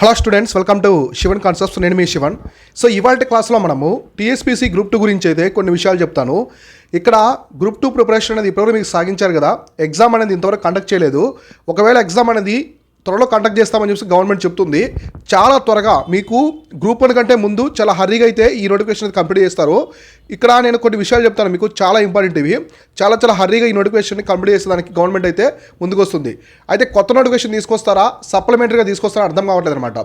Hello students, welcome to Shivan concepts. నేను మీ Sivan. So ఇవాళ క్లాస్లో మనము టీఎస్పీసీ గ్రూప్ 2 గురించి అయితే కొన్ని విషయాలు చెప్తాను. ఇక్కడ గ్రూప్ 2 ప్రిపరేషన్ అనేది ఇప్పటివరకు మీకు సాగించారు కదా. ఎగ్జామ్ అనేది ఇంతవరకు కండక్ట్ చేయలేదు. ఒకవేళ ఎగ్జామ్ అనేది త్వరలో కండక్ట్ చేస్తామని చెప్పి గవర్నమెంట్ చెప్తుంది. చాలా త్వరగా మీకు గ్రూప్ 1 కంటే ముందు చాలా హర్రీగా అయితే ఈ నోటిఫికేషన్ కంప్లీట్ చేస్తారు. ఇక్కడ నేను కొన్ని విషయాలు చెప్తాను మీకు, చాలా ఇంపార్టెంట్ ఇవి. చాలా హర్రీగా ఈ నోటిఫికేషన్ కంప్లీట్ చేసేదానికి గవర్నమెంట్ అయితే ముందుకు వస్తుంది. అయితే కొత్త నోటిఫికేషన్ తీసుకొస్తారా, సప్లిమెంటరీగా తీసుకొస్తారా అర్థం కావట్లేదు అనమాట.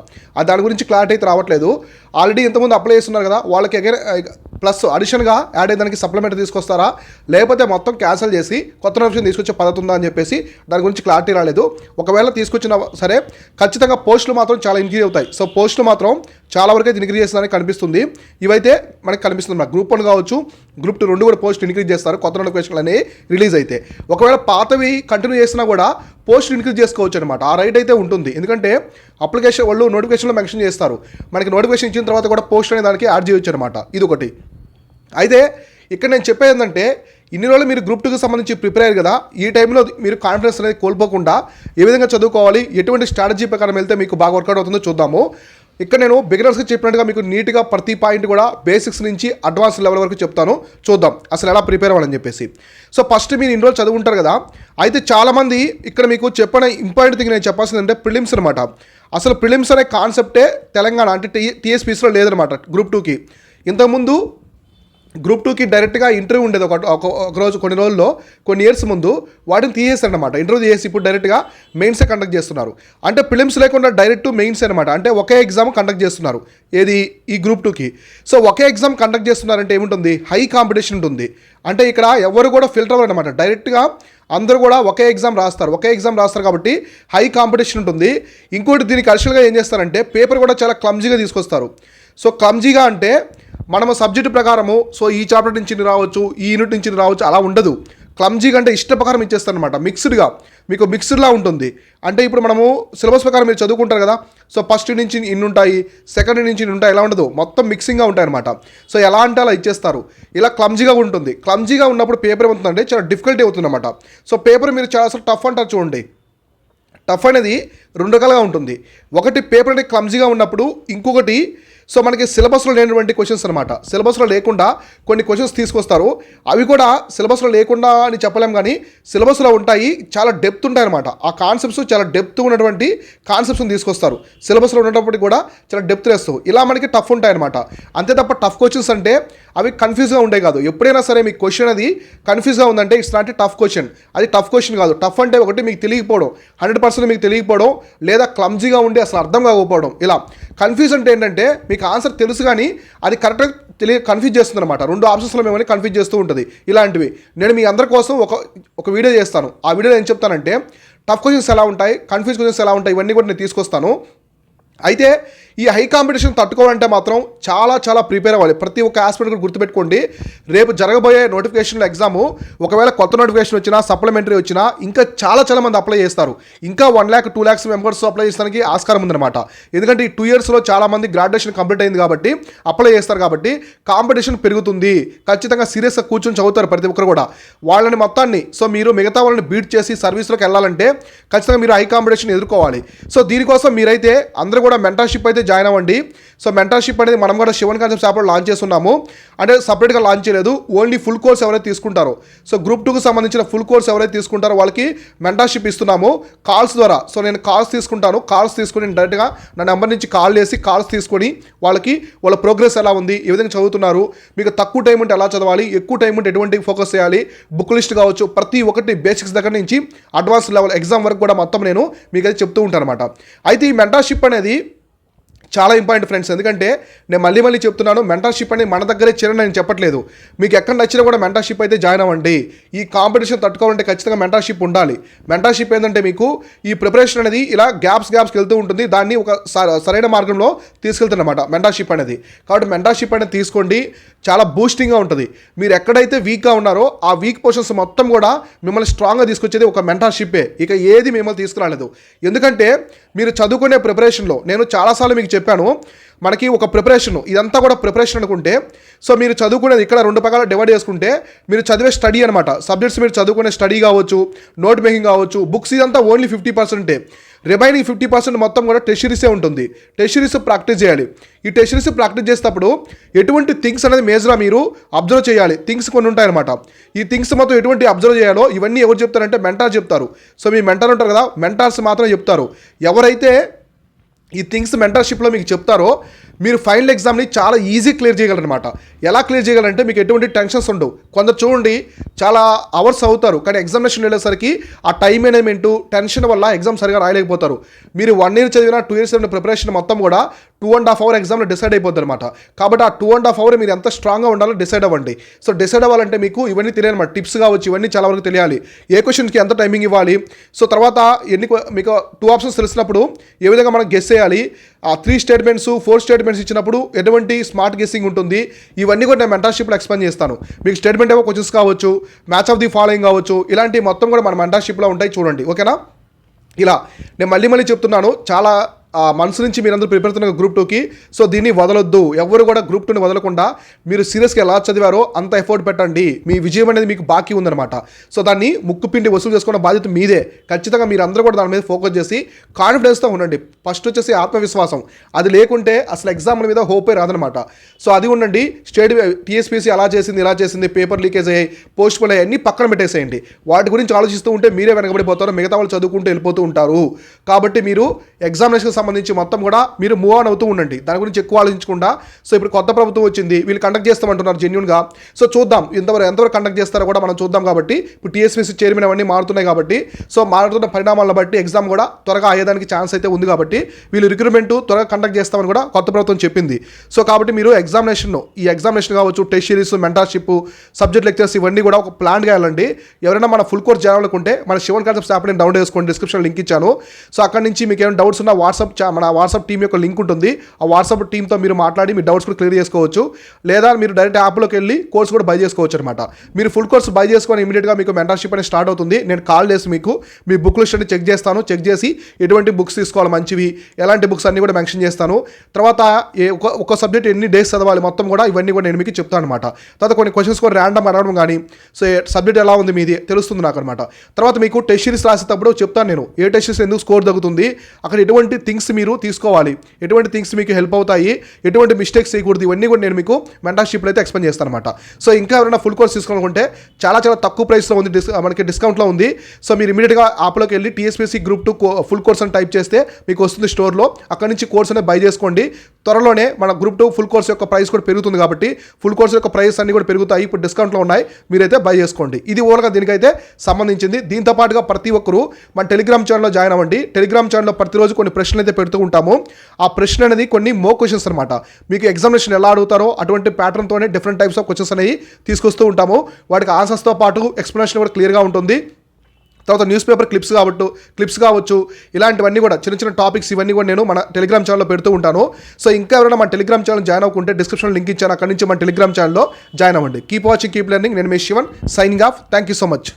దాని గురించి క్లారిటీ అయితే రావట్లేదు. ఆల్రెడీ ఇంతకుముందు అప్లై చేస్తున్నారు కదా, వాళ్ళకి అగైన్ ప్లస్ అడిషన్గా యాడ్ అయ్యేదానికి సప్లిమెంటరీ తీసుకొస్తారా, లేకపోతే మొత్తం క్యాన్సిల్ చేసి కొత్త నోటిఫికేషన్ తీసుకొచ్చే పద్ధతి ఉందా అని చెప్పేసి దాని గురించి క్లారిటీ రాలేదు. ఒకవేళ తీసుకొచ్చిన సరే ఖచ్చితంగా పోస్టులు మాత్రం చాలా ఇంక్రీజ్ అవుతాయి. సో పోస్టులు మాత్రం చాలా వరకు అయితే ఇంక్రీజ్ చేస్తారని కనిపిస్తుంది. ఇవైతే మనకి కనిపిస్తుంది అన్నమాట. గ్రూప్ 1 కావచ్చు, గ్రూప్ 2 రెండు కూడా పోస్ట్ ఇంక్రీజ్ చేస్తారు కొత్త నోటిఫికేషన్లు అనేవి రిలీజ్ అయితే. ఒకవేళ పాతవి కంటిన్యూ చేసినా కూడా పోస్ట్ ఇంక్రీజ్ చేసుకోవచ్చు అనమాట. ఆ రైట్ అయితే ఉంటుంది. ఎందుకంటే అప్లికేషన్ వాళ్ళు నోటిఫికేషన్లో మెన్షన్ చేస్తారు. మనకి నోటిఫికేషన్ ఇచ్చిన తర్వాత కూడా పోస్ట్ అనే దానికి యాడ్ చేయొచ్చు అనమాట. ఇది ఒకటి. అయితే ఇక్కడ నేను చెప్పేది ఏంటంటే, ఇన్ని రోజులు మీరు గ్రూప్ 2కి సంబంధించి ప్రిపేర్ అయ్యారు కదా, ఈ టైంలో మీరు కాన్ఫిడెన్స్ అనేది కోల్పోకుండా ఏ విధంగా చదువుకోవాలి, ఎటువంటి స్ట్రాటజీ ప్రకారం వెళ్తే మీకు బాగా వర్కౌట్ అవుతుందో చూద్దాము. ఇక్కడ నేను బిగినర్స్కి చెప్పినట్టుగా మీకు నీట్గా ప్రతి పాయింట్ కూడా బేసిక్స్ నుంచి అడ్వాన్స్ లెవెల్ వరకు చెప్తాను. చూద్దాం అసలు ఎలా ప్రిపేర్ అవ్వాలని చెప్పేసి. సో ఫస్ట్ మీరు ఇన్ని రోజులు చదువుకుంటారు కదా, అయితే చాలామంది ఇక్కడ మీకు చెప్పిన ఇంపార్టెంట్ థింగ్ నేను చెప్పాల్సింది అంటే ప్రిలిమ్స్ అనమాట. అసలు ప్రిలిమ్స్ అనే కాన్సెప్టే తెలంగాణ అంటే టీఎస్పీసీలో లేదనమాట గ్రూప్ 2కి. ఇంతకుముందు గ్రూప్ 2కి డైరెక్ట్గా ఇంటర్వ్యూ ఉండేది ఒక రోజు, కొన్ని రోజుల్లో, కొన్ని ఇయర్స్ ముందు వాటిని తీసేస్తారనమాట. ఇంటర్వ్యూ చేసి ఇప్పుడు డైరెక్ట్గా మెయిన్సే కండక్ట్ చేస్తున్నారు. అంటే ప్రిలిమ్స్ లేకుండా డైరెక్ట్ మెయిన్స్ అనమాట. అంటే ఒకే ఎగ్జామ్ కండక్ట్ చేస్తున్నారు. ఏది ఈ గ్రూప్ 2కి. సో ఒకే ఎగ్జామ్ కండక్ట్ చేస్తున్నారంటే ఏముంటుంది, హై కాంపిటీషన్ ఉంటుంది. అంటే ఇక్కడ ఎవరు కూడా ఫిల్టర్ అవ్వరు అనమాట. డైరెక్ట్గా అందరూ కూడా ఒకే ఎగ్జామ్ రాస్తారు కాబట్టి హై కాంపిటీషన్ ఉంటుంది. ఇంకోటి దీనికి అడిషనల్గా ఏం చేస్తారంటే పేపర్ కూడా చాలా క్లమ్జీగా తీసుకొస్తారు. సో క్లమ్జీగా అంటే మనము సబ్జెక్టు ప్రకారము సో ఈ చాప్టర్ నుంచి రావచ్చు, ఈ యూనిట్ నుంచి రావచ్చు, అలా ఉండదు. క్లమ్జీగా అంటే ఇష్ట ప్రకారం ఇచ్చేస్తారనమాట. మిక్స్డ్గా మీకు మిక్స్డ్లా ఉంటుంది. అంటే ఇప్పుడు మనము సిలబస్ ప్రకారం మీరు చదువుకుంటారు కదా, సో ఫస్ట్ నుంచి ఇన్ని ఉంటాయి, సెకండ్ నుంచి ఇన్ని ఉంటాయి, ఎలా ఉండదు, మొత్తం మిక్సింగ్గా ఉంటాయి అనమాట. సో ఎలా అంటే అలా ఇచ్చేస్తారు. ఇలా క్లమ్జీగా ఉంటుంది. క్లమ్జీగా ఉన్నప్పుడు పేపర్ ఏమవుతుందంటే చాలా డిఫికల్టీ అవుతుంది అనమాట. సో పేపర్ మీరు చాలా అసలు టఫ్ అంటారు చూడండి. టఫ్ అనేది రెండు రకాలుగా ఉంటుంది. ఒకటి పేపర్ అనేది క్లమ్జీగా ఉన్నప్పుడు, ఇంకొకటి సో మనకి సిలబస్లో లేనటువంటి క్వశ్చన్స్ అనమాట. సిలబస్లో లేకుండా కొన్ని క్వశ్చన్స్ తీసుకొస్తారు. అవి కూడా సిలబస్లో లేకుండా అని చెప్పలేం, కానీ సిలబస్లో ఉంటాయి, చాలా డెప్త్ ఉంటాయి అనమాట. ఆ కాన్సెప్ట్స్ చాలా డెప్త్ ఉన్నటువంటి కాన్సెప్ట్స్ని తీసుకొస్తారు. సిలబస్లో ఉన్నప్పటికీ కూడా చాలా డెప్త్ వేస్తావు. ఇలా మనకి టఫ్ ఉంటాయి అనమాట. అంతే తప్ప టఫ్ క్వశ్చన్స్ అంటే అవి కన్ఫ్యూజ్గా ఉంటాయి కాదు. ఎప్పుడైనా సరే మీకు క్వశ్చన్ అది కన్ఫ్యూజ్గా ఉందంటే ఇట్స్ నాట్ టఫ్ క్వశ్చన్. అది టఫ్ క్వశ్చన్ కాదు. టఫ్ అంటే ఒకటి మీకు తెలియకపోవడం, 100% మీకు తెలియకపోవడం, లేదా క్లమ్జీగా ఉండి అసలు అర్థం కాకపోవడం. ఇలా కన్ఫ్యూజ్ అంటే ఏంటంటే మీకు ఆన్సర్ తెలుసు కానీ అది కరెక్ట్గా కన్ఫ్యూజ్ చేస్తుంది అనమాట. రెండు ఆప్షన్స్లో మిమ్మల్ని కన్ఫ్యూజ్ చేస్తూ ఉంటుంది. ఇలాంటివి నేను మీ అందరి కోసం ఒక వీడియో చేస్తాను. ఆ వీడియోలో ఏం చెప్తానంటే టఫ్ క్వశ్చన్స్ ఎలా ఉంటాయి, కన్ఫ్యూజ్ క్వశ్చన్స్ ఎలా ఉంటాయి, ఇవన్నీ కూడా నేను తీసుకొస్తాను. అయితే ఈ హై కాంపిటీషన్ తట్టుకోవాలంటే మాత్రం చాలా ప్రిపేర్ అవ్వాలి. ప్రతి ఒక్క ఆస్పెక్ట్ కూడా గుర్తుపెట్టుకోండి. రేపు జరగబోయే నోటిఫికేషన్లో ఎగ్జాము ఒకవేళ కొత్త నోటిఫికేషన్ వచ్చినా, సప్లిమెంటరీ వచ్చినా ఇంకా చాలా మంది అప్లై చేస్తారు. ఇంకా 1 lakh 2 lakhs మెంబర్స్ అప్లై చేయడానికి ఆస్కారం ఉందన్నమాట. ఎందుకంటే ఈ 2 yearsలో చాలామంది గ్రాడ్యుయేషన్ కంప్లీట్ అయింది కాబట్టి అప్లై చేస్తారు. కాబట్టి కాంపిటీషన్ పెరుగుతుంది. ఖచ్చితంగా సీరియస్గా కూర్చొని చదువుతారు ప్రతి ఒక్కరు కూడా. వాళ్ళని మొత్తాన్ని సో మీరు మిగతా వాళ్ళని బీట్ చేసి సర్వీస్లోకి వెళ్ళాలంటే ఖచ్చితంగా మీరు హై కాంపిటీషన్ ఎదుర్కోవాలి. సో దీనికోసం మీరైతే అందరూ కూడా మెంటర్షిప్ అయితే జాయిన్ అవ్వండి. సో మెంటర్షిప్ అనేది మనం కూడా శివన్ కాన్సెప్ట్స్ యాప్లో లాంచ్ చేస్తున్నాము. అంటే సపరేట్గా లాంచ్ చేయలేదు, ఓన్లీ ఫుల్ కోర్స్ ఎవరైతే తీసుకుంటారో, సో గ్రూప్ 2కి సంబంధించిన ఫుల్ కోర్స్ ఎవరైతే తీసుకుంటారో వాళ్ళకి మెంటర్షిప్ ఇస్తున్నాము కాల్స్ ద్వారా. సో నేను కాల్స్ తీసుకుంటాను. కాల్స్ తీసుకుని డైరెక్ట్గా నా నెంబర్ నుంచి కాల్ చేసి కాల్స్ తీసుకొని వాళ్ళ ప్రోగ్రెస్ ఎలా ఉంది, ఏ విధంగా చదువుతున్నారు, మీకు తక్కువ టైం ఉంటే ఎలా చదవాలి, ఎక్కువ టైం ఉంటే ఎటువంటి ఫోకస్ చేయాలి, బుక్ లిస్ట్ కావచ్చు, ప్రతి ఒక్కటి బేసిక్స్ దగ్గర నుంచి అడ్వాన్స్ లెవెల్ ఎగ్జామ్ వరకు కూడా మొత్తం నేను మీకు అయితే చెప్తూ ఉంటాను అనమాట. అయితే ఈ మెంటర్షిప్ అనేది చాలా ఇంపార్టెంట్ ఫ్రెండ్స్. ఎందుకంటే నేను మళ్ళీ చెప్తున్నాను, మెంటర్షిప్ అనేది మన దగ్గరే చేరని నేను చెప్పట్లేదు. మీకు ఎక్కడ నచ్చినా కూడా మెంటర్షిప్ అయితే జాయిన్ అవ్వండి. ఈ కాంపిటీషన్ తట్టుకోవాలంటే ఖచ్చితంగా మెంటర్షిప్ ఉండాలి. మెంటర్షిప్ ఏంటంటే మీకు ఈ ప్రిపరేషన్ అనేది ఇలా గ్యాప్స్కి వెళ్తూ ఉంటుంది. దాన్ని ఒక సరైన మార్గంలో తీసుకెళ్తున్నమాట మెంటర్షిప్ అనేది. కాబట్టి మెంటర్షిప్ అనేది తీసుకోండి, చాలా బూస్టింగ్గా ఉంటుంది. మీరు ఎక్కడైతే వీక్గా ఉన్నారో ఆ వీక్ పోర్షన్స్ మొత్తం కూడా మిమ్మల్ని స్ట్రాంగ్గా తీసుకొచ్చేది ఒక మెంటర్షిప్పే. ఇక ఏది మిమ్మల్ని తీసుకురాలేదు. ఎందుకంటే మీరు చదువుకునే ప్రిపరేషన్లో నేను చాలాసార్లు మీకు చెప్పాను, మనకి ఒక ప్రిపరేషన్, ఇదంతా కూడా ప్రిపరేషన్ అనుకుంటే సో మీరు చదువుకునేది ఇక్కడ 2 భాగాలు డివైడ్ చేసుకుంటే మీరు చదివే స్టడీ అనమాట. సబ్జెక్ట్స్ మీరు చదువుకునే స్టడీ కావచ్చు, నోట్ మేకింగ్ కావచ్చు, బుక్స్, ఇదంతా ఓన్లీ 50%. రిమైనింగ్ 50% మొత్తం కూడా టెస్ట్ సిరీసే ఉంటుంది. టెస్ట్ సిరీస్ ప్రాక్టీస్ చేయాలి. ఈ టెస్ట్ సిరీస్ ప్రాక్టీస్ చేసేటప్పుడు ఎటువంటి థింగ్స్ అనేది మేజర్గా మీరు అబ్జర్వ్ చేయాలి. థింగ్స్ కొన్ని ఉంటాయన్నమాట. ఈ థింగ్స్ మొత్తం ఎటువంటి అబ్జర్వ్ చేయాలో ఇవన్నీ ఎవరు చెప్తారంటే మెంటార్ చెప్తారు. సో మీ మెంటార్ ఉంటారు కదా, మెంటార్స్ మాత్రం చెప్తారు. ఎవరైతే ఈ థింగ్స్ మెంటర్షిప్లో మీకు చెప్తారో మీరు ఫైనల్ ఎగ్జామ్ని చాలా ఈజీ క్లియర్ చేయగలరనమాట. ఎలా క్లియర్ చేయగలంటే మీకు ఎటువంటి టెన్షన్స్ ఉండవు. కొందరు చూడండి చాలా అవర్స్ అవుతారు, కానీ ఎగ్జామినేషన్ వెళ్ళేసరికి ఆ టైం మేనేజ్మెంటు టెన్షన్ వల్ల ఎగ్జామ్ సరిగా రాయలేకపోతారు. మీరు 1 year చదివినా 2 years చదివిన ప్రిపరేషన్ మొత్తం కూడా 2.5 hours ఎగ్జామ్లో డిసైడ్ అయిపోద్ది అనమాట. కాబట్టి ఆ 2.5 hours మీరు ఎంత స్ట్రాంగ్గా ఉండాలో డిసైడ్ అవ్వండి. సో డిసైడ్ అవ్వాలంటే మీకు ఇవన్నీ తెలియాలన్నమాట. టిప్స్ కావచ్చు, ఇవన్నీ చాలా వరకు తెలియాలి. ఏ క్వశ్చన్కి ఎంత టైమింగ్ ఇవ్వాలి, సో తర్వాత మీకు 2 options తెలిసినప్పుడు ఏ విధంగా మనం గెస్ చేయాలి, 3 statements 4 statements ఇచ్చినప్పుడు ఎటువంటి స్మార్ట్ గెస్సింగ్ ఉంటుంది, ఇవన్నీ కూడా నేను మెంటర్షిప్లో ఎక్స్ప్లెయిన్ చేస్తాను. మీకు స్టేట్మెంట్ ఏవో క్వశ్చన్స్ కావచ్చు, మ్యాచ్ ఆఫ్ ది ఫాలోయింగ్ కావచ్చు, ఇలాంటి మొత్తం కూడా మన మెంటర్షిప్లో ఉంటాయి చూడండి. ఓకేనా? ఇలా నేను మళ్ళీ చెప్తున్నాను, చాలా మనసు నుంచి మీరందరూ ప్రిపేర్ అవుతున్న గ్రూప్ 2కి. సో దీన్ని వదలొద్దు. ఎవరు కూడా గ్రూప్ 2ని వదలకుండా మీరు సీరియస్గా ఎలా చదివారో అంత ఎఫర్ట్ పెట్టండి. మీ విజయం అనేది మీకు బాకీ ఉందన్నమాట. సో దాన్ని ముక్కు పిండి వసూలు చేసుకున్న బాధ్యత మీదే. ఖచ్చితంగా మీరు అందరూ కూడా దాని మీద ఫోకస్ చేసి కాన్ఫిడెన్స్తో ఉండండి. ఫస్ట్ వచ్చేసి ఆత్మవిశ్వాసం, అది లేకుంటే అసలు ఎగ్జామ్ మీద హోపే రాదనమాట. సో అది ఉండండి. టీఎస్పీసీ అలా చేసింది ఇలా చేసింది, పేపర్ లీకేజ్ అయ్యాయి, పోస్ట్ పోల్ అయ్యాయి, అన్నీ పక్కన పెట్టేసేయండి. వాటి గురించి ఆలోచిస్తూ ఉంటే మీరే వెనకబడిపోతారు, మిగతా వాళ్ళు చదువుకుంటూ వెళ్ళిపోతూ ఉంటారు. కాబట్టి మీరు ఎగ్జామినేషన్ సంబంధించి మొత్తం కూడా మీరు మూవ్ ఆన్ అవుతూ ఉండండి, దాని గురించి ఎక్కువ ఆలోచించకుండా. సో ఇప్పుడు కొత్త ప్రభుత్వం వచ్చింది, వీళ్ళు కండక్ట్ చేస్తామంటున్నారు జెన్యూన్గా. సో చూద్దాం ఎంతవరకు కండక్ట్ చేస్తారో కూడా మనం చూద్దాం. కాబట్టి ఇప్పుడు టీఎస్పీసీ చైర్మన్ అవన్నీ మారుతున్నాయి కాబట్టి, సో మారుతున్న పరిణామాలను బట్టి ఎగ్జామ్ కూడా త్వరగా అయ్యేదానికి ఛాన్స్ అయితే ఉంది. కాబట్టి వీళ్ళు రిక్రూట్మెంట్ త్వరగా కండక్ట్ చేస్తామని కూడా కొత్త ప్రభుత్వం చెప్పింది. సో కాబట్టి మీరు ఈ ఎగ్జామినేషన్ కావచ్చు, test series, mentorship, subject lectures, ఇవన్నీ కూడా ఒక ప్లాన్గా వెళ్ళండి. ఎవరైనా మన ఫుల్ కోర్స్ చేయాలనుకుంటే మన శివన్ కాన్సెప్ట్స్ యాప్ నేను డౌన్లోడ్ చేసుకోండి, డిస్క్రిప్షన్ లింక్ ఇచ్చాను. సో అక్కడ నుంచి మీకు ఏమైనా డౌట్స్ ఉన్నా మన వాట్సాప్ టీం యొక్క లింక్ ఉంటుంది. ఆ వాట్సాప్ టీంతో మీరు మాట్లాడి మీ డౌట్స్ కూడా క్లియర్ చేసుకోవచ్చు. లేదా మీరు డైరెక్ట్ యాప్లోకి వెళ్ళి కోర్స్ కూడా బై చేసుకోవచ్చు అనమాట. మీరు ఫుల్ కోర్స్ బై చేసుకొని ఇమీడియట్గా మీకు మెంటర్షిప్ అనేది స్టార్ట్ అవుతుంది. నేను కాల్ చేసి మీకు మీ బుక్ లిస్ట్ అని చెక్ చేస్తాను. చెక్ చేసి ఎటువంటి బుక్స్ తీసుకోవాలి మంచివి, ఎలాంటి బుక్స్ అన్నీ కూడా మెన్షన్ చేస్తాను. తర్వాత ఒక సబ్జెక్ట్ ఎన్ని డేస్ చదవాలి మొత్తం కూడా ఇవన్నీ కూడా నేను మీకు చెప్తాను అనమాట. తర్వాత కొన్ని క్వశ్చన్స్ కూడా ర్యాండమ్ అడగడం కానీ, సో సబ్జెక్ట్ ఎలా ఉంది మీది తెలుస్తుంది నాకు అనమాట. తర్వాత మీకు టెస్ట్ సిరీస్ రాసేటప్పుడు చెప్తాను నేను ఏ టెస్ట్ సిరీస్ ఎందుకు స్కోర్ తగ్గుతుంది, అక్కడ ఎటువంటి థింగ్స్ మీరు తీసుకోవాలి, ఎటువంటి థింగ్స్ మీకు హెల్ప్ అవుతాయి, ఎటువంటి మిస్టేక్స్ చేయకూడదు, ఇవన్నీ కూడా నేను మీకు మెంటర్షిప్లో అయితే ఎక్స్ప్లెయిన్ చేస్తాను అనమాట. సో ఇంకా ఎవరైనా ఫుల్ కోర్స్ తీసుకోవాలనుకుంటే చాలా తక్కువ ప్రైస్లో ఉంది, మనకి డిస్కౌంట్లో ఉంది. సో మీరు ఇమీడియట్గా యాప్లోకి వెళ్ళి టీఎస్పీసీ గ్రూప్ 2 ఫుల్ కోర్స్ అని టైప్ చేస్తే మీకు వస్తుంది స్టోర్లో. అక్కడ నుంచి కోర్స్ అనేది బై చేసుకోండి. త్వరలోనే మన గ్రూప్ 2 ఫుల్ కోర్స్ యొక్క ప్రైస్ కూడా పెరుగుతుంది కాబట్టి ఫుల్ కోర్స్ యొక్క ప్రైస్ అన్ని కూడా పెరుగుతాయి. ఇప్పుడు డిస్కౌంట్లో ఉన్నాయి, మీరైతే బై చేసుకోండి. ఇది ఓవర్గా దీనికైతే సంబంధించింది. దీంతో పాటుగా ప్రతి ఒక్కరు మన టెలిగ్రామ్ ఛానల్లో జాయిన్ అవ్వండి. టెలిగ్రామ్ ఛానల్లో ప్రతిరోజు కొన్ని ప్రశ్నలు అయితే పెడుతూ ఉంటాము. ఆ ప్రశ్న అనేది కొన్ని క్వశ్చన్స్ అనమాట. మీకు ఎగ్జామినేషన్ ఎలా అడుగుతారో అటువంటి ప్యాటర్న్తోనే డిఫరెంట్ టైప్స్ ఆఫ్ క్వశ్చన్స్ అనేవి తీసుకొస్తూ ఉంటాము. వాటికి ఆన్సర్స్తో పాటు ఎక్స్ప్లెనేషన్ కూడా క్లియర్గా ఉంటుంది. తర్వాత న్యూస్ పేపర్ క్లిప్స్ కావచ్చు, ఇలాంటివన్నీ కూడా చిన్న టాపిక్స్ ఇవన్నీ కూడా నేను మన టెలిగ్రామ్ ఛానల్లో పెడుతూ ఉంటాను. సో ఇంకా ఎవరైనా మన టెలిగ్రామ్ ఛానల్ జాయిన్ అవ్వకుంటే డిస్క్రిప్షన్ లింక్ ఇచ్చాను, అక్కడి నుంచి మన టెలిగ్రామ్ ఛానల్లో జాయిన్ అవ్వండి. Keep watching, keep learning. నేను మీ Shivan, signing off. Thank you so much.